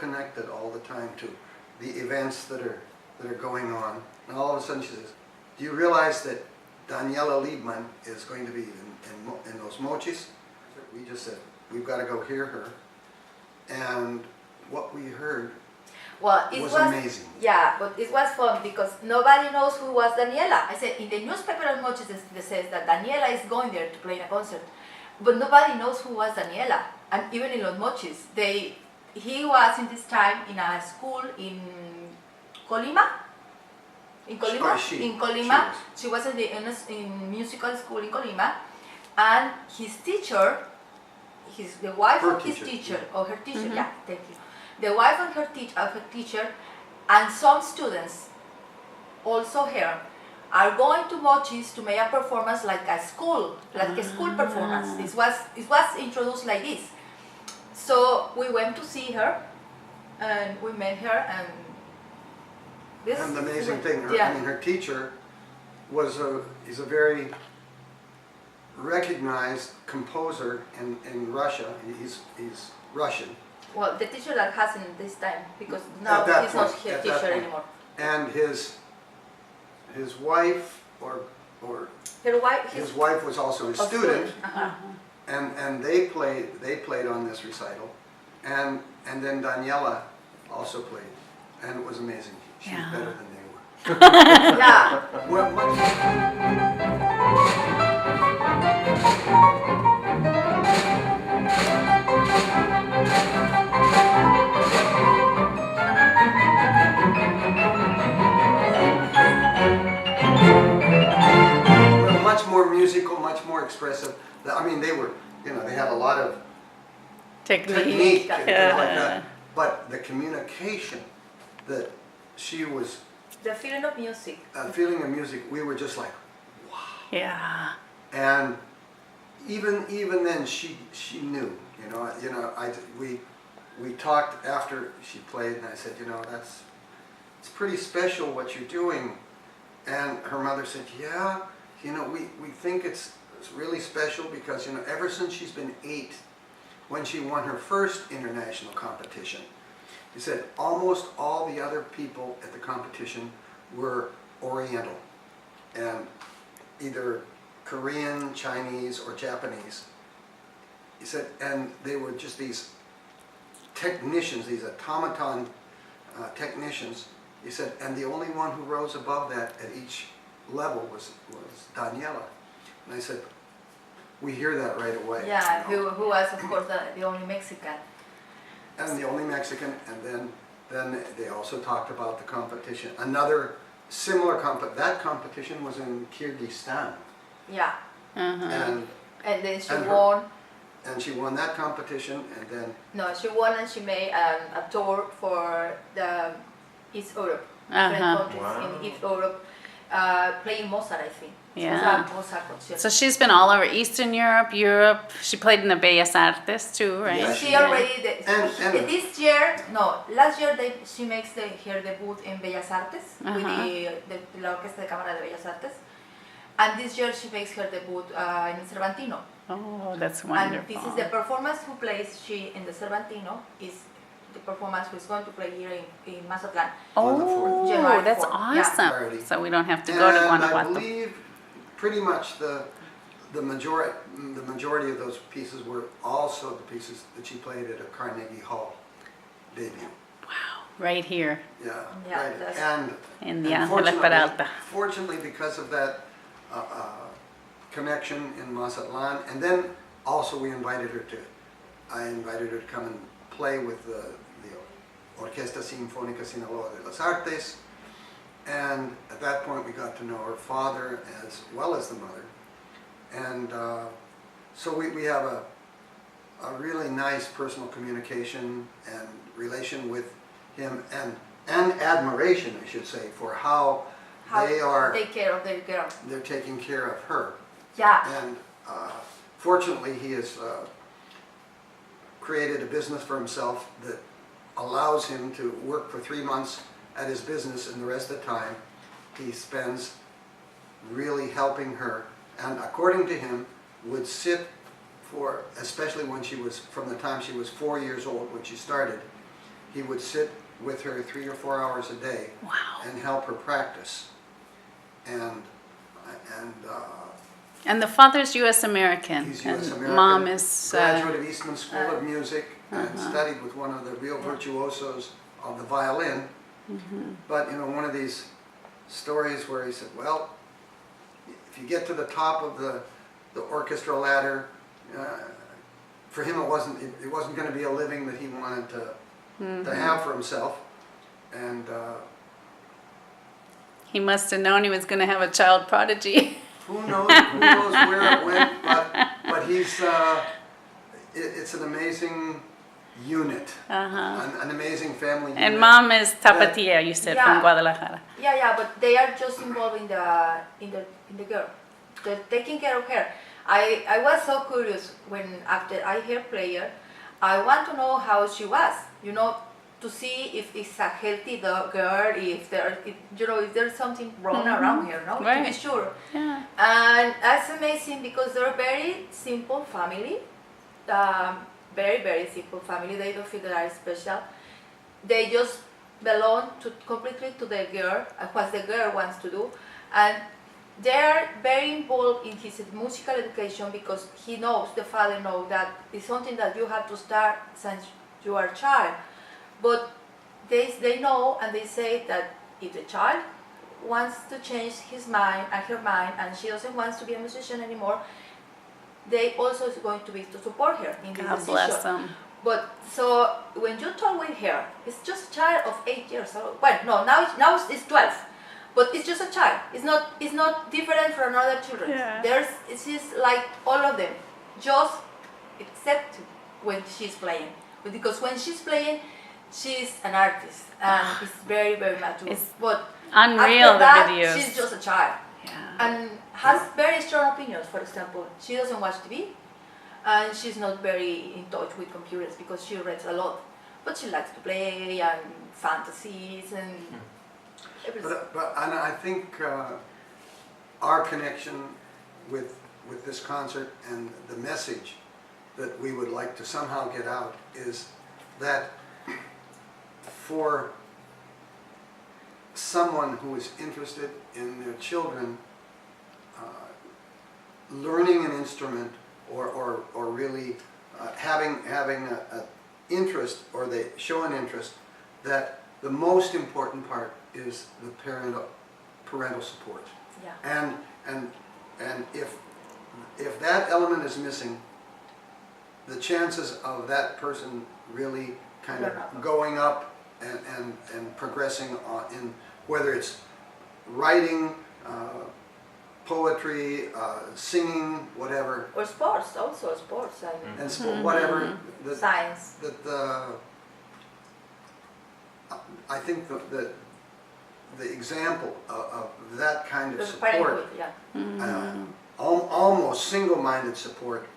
connected all the time to the events that are going on. And all of a sudden she says, "Do you realize that Daniela Liebman is going to be in those mochis?" We just said, "We've got to go hear her." And what we heard was amazing. Yeah, but it was fun because nobody knows who was Daniela. I said, in the newspaper of Mochis it says that Daniela is going there to play in a concert. But nobody knows who was Daniela. And even in Los Mochis, he was in this time in a school in Colima. In Colima? In Colima. She was in musical school in Colima. And his teacher, the wife of his teacher, or her teacher, yeah, thank you. The wife of her teacher and some students, also here, are going to Mochis to make a performance like a school performance. It was introduced like this. So we went to see her, and we met her, and this. And the amazing thing, her teacher is a very recognized composer in Russia. He's Russian. Well, the teacher that hasn't this time, because now he's not her teacher anymore. And his wife his wife was also a student, and they played on this recital, and then Daniela also played, and it was amazing. She was better than they were. Yeah. Much more musical, much more expressive. I mean, they were, they had a lot of technique and things like that. But the communication that she was... The feeling of music. Feeling of music, we were just like, wow. Yeah. And even then, she knew, we talked after she played, and I said, it's pretty special what you're doing. And her mother said, yeah, we think it's really special because, ever since she's been 8, when she won her first international competition, he said almost all the other people at the competition were Oriental, and either Korean, Chinese, or Japanese. He said, and they were just these technicians, these automaton technicians. He said, and the only one who rose above that at each level was Daniela. And I said, we hear that right away. Yeah, who was, of course, the only Mexican. And the only Mexican, and then they also talked about the competition. Another similar that competition was in Kyrgyzstan. Yeah. And then she won. And she won that competition, and then... No, she won, and she made a tour for the East Europe, different countries in East Europe, playing Mozart, I think. Yeah. Mozart. So she's been all over Eastern Europe. She played in the Bellas Artes too, right? Yeah, she already. This year, last year she makes her debut in Bellas Artes with la Orquesta de Cámara de Bellas Artes, and this year she makes her debut in Cervantino. Oh, that's wonderful. And this is the performance who plays she in the Cervantino is the performance who's going to play here in Mazatlan. Oh, January that's 4th. awesome. Yeah. So we don't have to go to Guanajuato. I believe pretty much the majority of those pieces were also the pieces that she played at a Carnegie Hall debut. Wow, right here. Yeah, Yeah, right. And in the Ángeles Peralta. Fortunately, because of that connection in Mazatlan, and then also I invited her to come and play with the Orquesta Sinfónica Sinaloa de las Artes, and at that point we got to know her father as well as the mother, and so we have a really nice personal communication and relation with him, and admiration, I should say, for how they are take care of their girl. They're taking care of her. Yeah. And fortunately, he has created a business for himself that allows him to work for 3 months at his business, and the rest of the time he spends really helping her, and according to him would sit for, especially when she was, from the time she was 4 years old when she started, he would sit with her 3 or 4 hours a day Wow. and help her practice. And And the father's U.S. American. he's U.S. and American, mom is graduate of Eastman School of Music, and studied with one of the real virtuosos of the violin. But, you know, one of these stories where he said, well, if you get to the top of the orchestra ladder, for him it wasn't going to be a living that he wanted to have for himself. And He must have known he was going to have a child prodigy. who knows where it went, but he's it's an amazing unit, an amazing family unit. And mom is Tapatia, you said, from Yeah. Guadalajara. Yeah, but they are just involved in the girl. They're taking care of her. I was so curious when after I heard prayer, I want to know how she was, you know, to see if it's a healthy girl, if there's something wrong around here, no? Right. To be sure. Yeah. And that's amazing because they're a very simple family, very, very simple family. They don't feel they are special. They just belong completely to the girl, what the girl wants to do. And they're very involved in his musical education because the father knows that it's something that you have to start since you are a child. But they know and they say that if the child wants to change his mind and her mind and she doesn't want to be a musician anymore, they also is going to be to support her in this God decision. bless them. But so when you talk with her, it's just a child of 8 years old. Well, no, now it's 12, but it's just a child. It's not different from other children. Yeah. It's just like all of them, just except when she's playing. But because when she's playing, she's an artist and it's very, very mature. It's but unreal, after that, the videos. she's just a child. Yeah. And has very strong opinions. For example, she doesn't watch TV, and she's not very in touch with computers because she reads a lot. But she likes to play and fantasies and everything. And I think our connection with this concert and the message that we would like to somehow get out is that for someone who is interested in their children learning an instrument or really having an interest, or they show an interest, that the most important part is the parental support. Yeah. And if that element is missing, the chances of that person really kind of going up and progressing in whether it's writing, poetry, singing, whatever, Or sports, also sports and whatever. science. I think the example of that kind of The support, parenthood, yeah. almost single-minded support,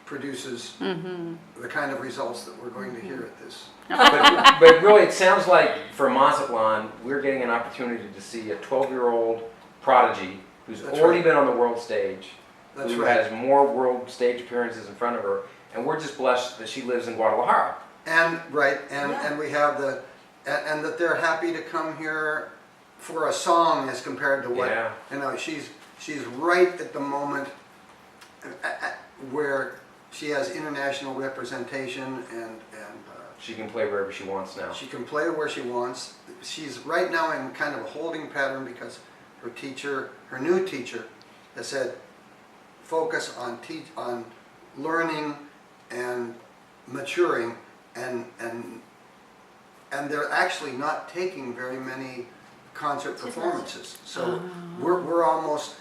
produces the kind of results that we're going to hear at this. But really, it sounds like for Mazatlan, we're getting an opportunity to see a 12-year-old prodigy who's That's already right. been on the world stage, That's who right. has more world stage appearances in front of her, and we're just blessed that she lives in Guadalajara. And Yeah. and we have and that they're happy to come here for a song as compared to what Yeah. she's right at the moment where she has international representation and She can play wherever she wants now. she can play where she wants. She's right now in kind of a holding pattern because her new teacher has said focus on learning and maturing, and they're actually not taking very many concert performances. So we're almost,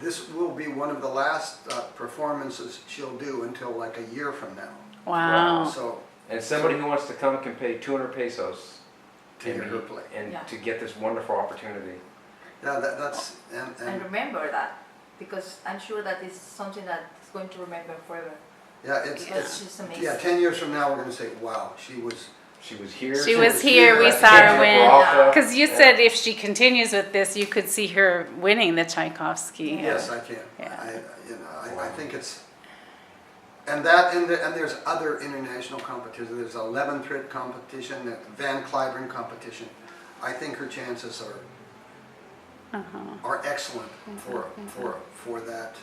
this will be one of the last performances she'll do until like a year from now. Wow. So And somebody who wants to come can pay 200 pesos to hear her play. and Yeah. to get this wonderful opportunity. Yeah, that's And remember that, because I'm sure that is something that is going to remember forever. yeah, Because it's she's amazing. yeah. 10 years from now, we're going to say, wow, she was. She was here. She was here, we Yeah. saw her Yeah. win. Yeah. Because you said if she continues with this, you could see her winning the Tchaikovsky. Yes, I can. Yeah. I think it's, and there's other international competitions. There's a Leventhrid competition, the Van Cliburn competition. I think her chances are excellent for that.